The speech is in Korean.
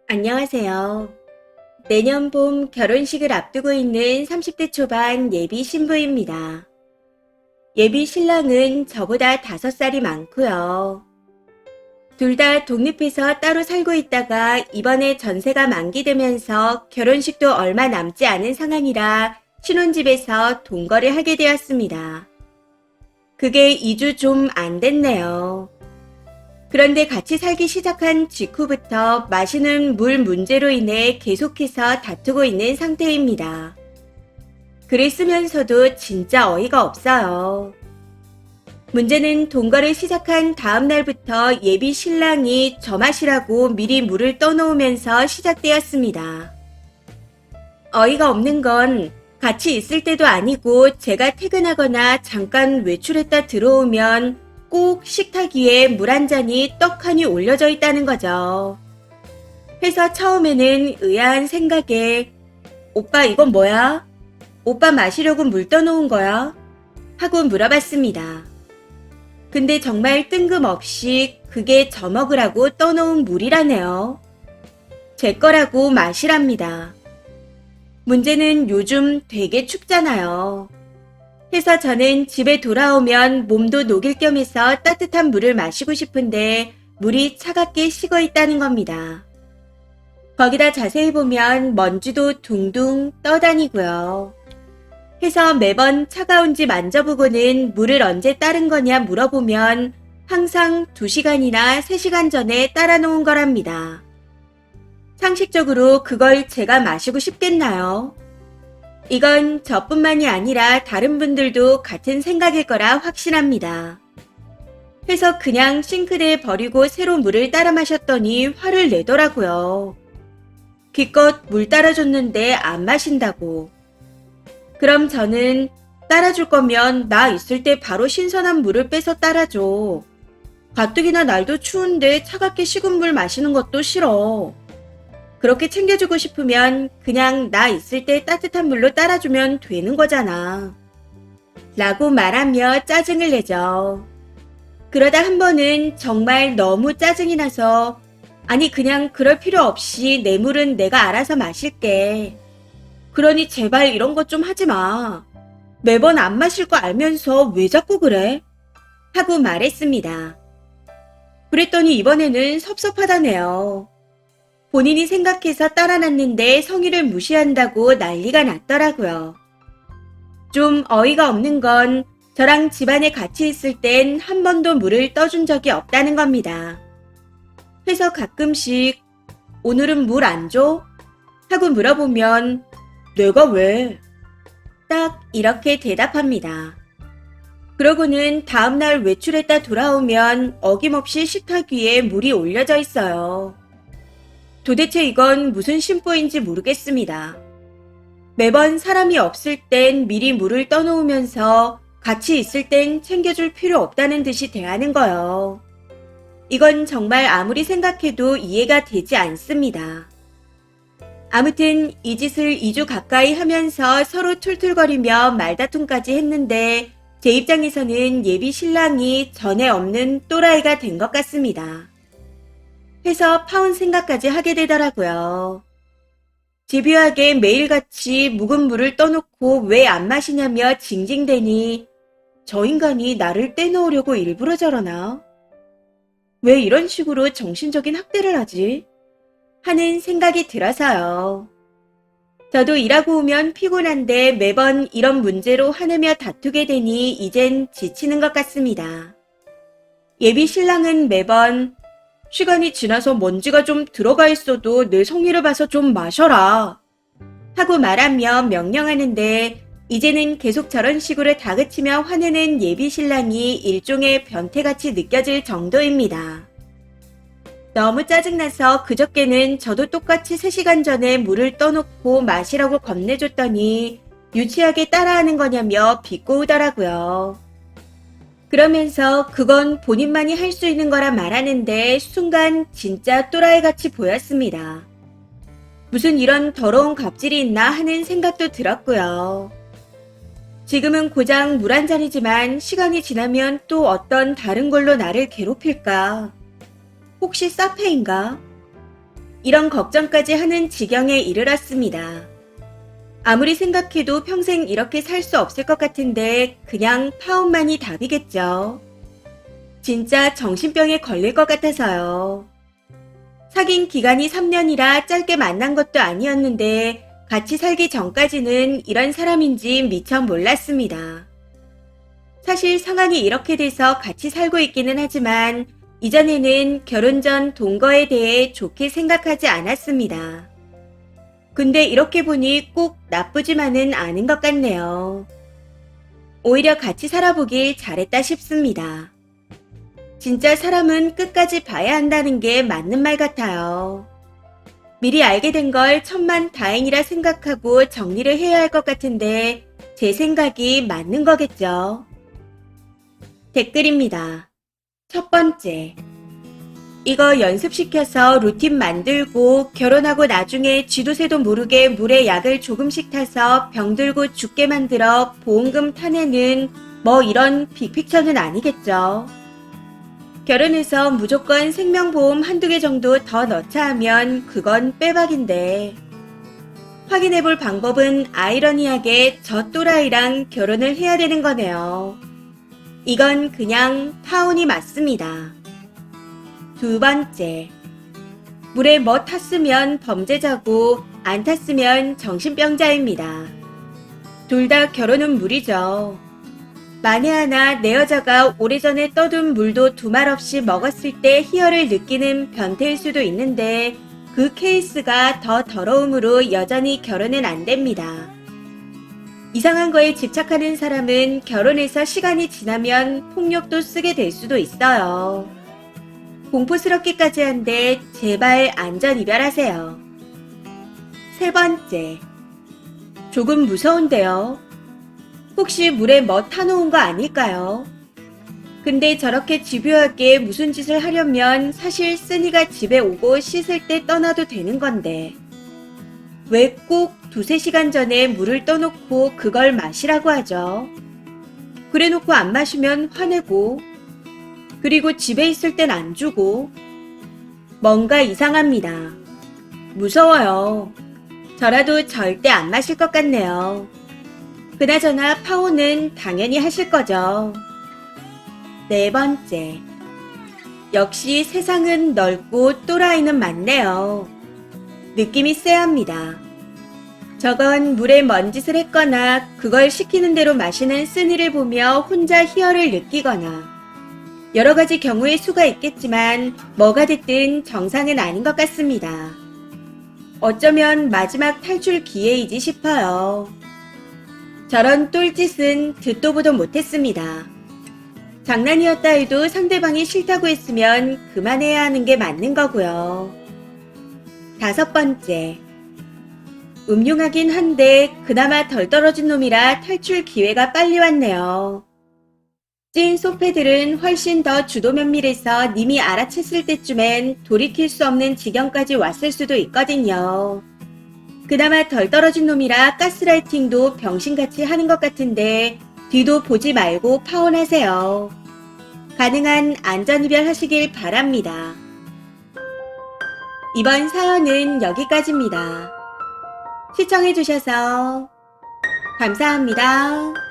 안녕하세요. 내년 봄 결혼식을 앞두고 있는 30대 초반 예비 신부입니다. 예비 신랑은 저보다 5살이 많고요. 둘 다 독립해서 따로 살고 있다가 이번에 전세가 만기되면서 결혼식도 얼마 남지 않은 상황이라 신혼집에서 동거를 하게 되었습니다. 그게 2주 좀 안 됐네요. 그런데 같이 살기 시작한 직후부터 마시는 물 문제로 인해 계속해서 다투고 있는 상태입니다. 글을 쓰면서도 진짜 어이가 없어요. 문제는 동거를 시작한 다음 날부터 예비 신랑이 저 마시라고 미리 물을 떠놓으면서 시작되었습니다. 어이가 없는 건 같이 있을 때도 아니고 제가 퇴근하거나 잠깐 외출했다 들어오면 꼭 식탁 위에 물 한 잔이 떡하니 올려져 있다는 거죠. 회사 처음에는 의아한 생각에 오빠 이건 뭐야? 오빠 마시려고 물 떠놓은 거야? 하고 물어봤습니다. 근데 정말 뜬금없이 그게 저 먹으라고 떠놓은 물이라네요. 제 거라고 마시랍니다. 문제는 요즘 되게 춥잖아요. 해서 저는 집에 돌아오면 몸도 녹일 겸 해서 따뜻한 물을 마시고 싶은데 물이 차갑게 식어 있다는 겁니다. 거기다 자세히 보면 먼지도 둥둥 떠다니고요. 해서 매번 차가운지 만져보고는 물을 언제 따른 거냐 물어보면 항상 2시간이나 3시간 전에 따라 놓은 거랍니다. 상식적으로 그걸 제가 마시고 싶겠나요? 이건 저뿐만이 아니라 다른 분들도 같은 생각일 거라 확신합니다. 해서 그냥 싱크대에 버리고 새로 물을 따라 마셨더니 화를 내더라고요. 기껏 물 따라줬는데 안 마신다고. 그럼 저는 따라줄 거면 나 있을 때 바로 신선한 물을 빼서 따라줘. 가뜩이나 날도 추운데 차갑게 식은 물 마시는 것도 싫어. 그렇게 챙겨주고 싶으면 그냥 나 있을 때 따뜻한 물로 따라주면 되는 거잖아. 라고 말하며 짜증을 내죠. 그러다 한 번은 정말 너무 짜증이 나서 아니 그냥 그럴 필요 없이 내 물은 내가 알아서 마실게. 그러니 제발 이런 것 좀 하지 마. 매번 안 마실 거 알면서 왜 자꾸 그래? 하고 말했습니다. 그랬더니 이번에는 섭섭하다네요. 본인이 생각해서 따라놨는데 성의를 무시한다고 난리가 났더라고요. 좀 어이가 없는 건 저랑 집안에 같이 있을 땐 한 번도 물을 떠준 적이 없다는 겁니다. 그래서 가끔씩 오늘은 물 안 줘? 하고 물어보면 내가 왜? 딱 이렇게 대답합니다. 그러고는 다음날 외출했다 돌아오면 어김없이 식탁 위에 물이 올려져 있어요. 도대체 이건 무슨 심보인지 모르겠습니다. 매번 사람이 없을 땐 미리 물을 떠놓으면서 같이 있을 땐 챙겨줄 필요 없다는 듯이 대하는 거요. 이건 정말 아무리 생각해도 이해가 되지 않습니다. 아무튼 이 짓을 2주 가까이 하면서 서로 툴툴거리며 말다툼까지 했는데 제 입장에서는 예비 신랑이 전에 없는 또라이가 된 것 같습니다. 해서 파혼 생각까지 하게 되더라고요. 집요하게 매일같이 묵은 물을 떠놓고 왜 안 마시냐며 징징대니 저 인간이 나를 떼놓으려고 일부러 저러나? 왜 이런 식으로 정신적인 학대를 하지? 하는 생각이 들어서요. 저도 일하고 오면 피곤한데 매번 이런 문제로 화내며 다투게 되니 이젠 지치는 것 같습니다. 예비 신랑은 매번 시간이 지나서 먼지가 좀 들어가 있어도 내 성의를 봐서 좀 마셔라. 하고 말하며 명령하는데 이제는 계속 저런 식으로 다그치며 화내는 예비 신랑이 일종의 변태같이 느껴질 정도입니다. 너무 짜증나서 그저께는 저도 똑같이 3시간 전에 물을 떠놓고 마시라고 겁내줬더니 유치하게 따라하는 거냐며 비꼬우더라고요. 그러면서 그건 본인만이 할 수 있는 거라 말하는데 순간 진짜 또라이같이 보였습니다. 무슨 이런 더러운 갑질이 있나 하는 생각도 들었고요. 지금은 고작 물 한 잔이지만 시간이 지나면 또 어떤 다른 걸로 나를 괴롭힐까? 혹시 사페인가? 이런 걱정까지 하는 지경에 이르렀습니다. 아무리 생각해도 평생 이렇게 살 수 없을 것 같은데 그냥 파혼만이 답이겠죠. 진짜 정신병에 걸릴 것 같아서요. 사귄 기간이 3년이라 짧게 만난 것도 아니었는데 같이 살기 전까지는 이런 사람인지 미처 몰랐습니다. 사실 상황이 이렇게 돼서 같이 살고 있기는 하지만 이전에는 결혼 전 동거에 대해 좋게 생각하지 않았습니다. 근데 이렇게 보니 꼭 나쁘지만은 않은 것 같네요. 오히려 같이 살아보길 잘했다 싶습니다. 진짜 사람은 끝까지 봐야 한다는 게 맞는 말 같아요. 미리 알게 된 걸 천만 다행이라 생각하고 정리를 해야 할 것 같은데 제 생각이 맞는 거겠죠. 댓글입니다. 첫 번째. 이거 연습시켜서 루틴 만들고 결혼하고 나중에 쥐도 새도 모르게 물에 약을 조금씩 타서 병들고 죽게 만들어 보험금 타내는 뭐 이런 빅픽처는 아니겠죠. 결혼해서 무조건 생명보험 한두 개 정도 더 넣자 하면 그건 빼박인데. 확인해볼 방법은 아이러니하게 저 또라이랑 결혼을 해야 되는 거네요. 이건 그냥 파혼이 맞습니다. 두 번째. 물에 뭐 탔으면 범죄자고 안 탔으면 정신병자입니다. 둘 다 결혼은 무리죠. 만에 하나 내 여자가 오래전에 떠둔 물도 두말 없이 먹었을 때 희열을 느끼는 변태일 수도 있는데 그 케이스가 더 더러움으로 여전히 결혼은 안 됩니다. 이상한 거에 집착하는 사람은 결혼해서 시간이 지나면 폭력도 쓰게 될 수도 있어요. 공포스럽기까지 한데 제발 안전 이별하세요. 세 번째. 조금 무서운데요. 혹시 물에 뭐 타놓은 거 아닐까요? 근데 저렇게 집요하게 무슨 짓을 하려면 사실 쓰니가 집에 오고 씻을 때 떠나도 되는 건데 왜 꼭 두세 시간 전에 물을 떠놓고 그걸 마시라고 하죠? 그래놓고 안 마시면 화내고 그리고 집에 있을 땐 안 주고 뭔가 이상합니다. 무서워요. 저라도 절대 안 마실 것 같네요. 그나저나 파혼은 당연히 하실 거죠. 네 번째. 역시 세상은 넓고 또라이는 많네요. 느낌이 쎄합니다. 저건 물에 뭔 짓을 했거나 그걸 시키는 대로 마시는 쓰니를 보며 혼자 희열을 느끼거나 여러 가지 경우의 수가 있겠지만 뭐가 됐든 정상은 아닌 것 같습니다. 어쩌면 마지막 탈출 기회이지 싶어요. 저런 똘짓은 듣도 보도 못했습니다. 장난이었다 해도 상대방이 싫다고 했으면 그만해야 하는 게 맞는 거고요. 다섯 번째. 음흉하긴 한데 그나마 덜 떨어진 놈이라 탈출 기회가 빨리 왔네요. 찐 소패들은 훨씬 더 주도 면밀해서 님이 알아챘을 때쯤엔 돌이킬 수 없는 지경까지 왔을 수도 있거든요. 그나마 덜 떨어진 놈이라 가스라이팅도 병신같이 하는 것 같은데 뒤도 보지 말고 파혼하세요. 가능한 안전이별 하시길 바랍니다. 이번 사연은 여기까지입니다. 시청해주셔서 감사합니다.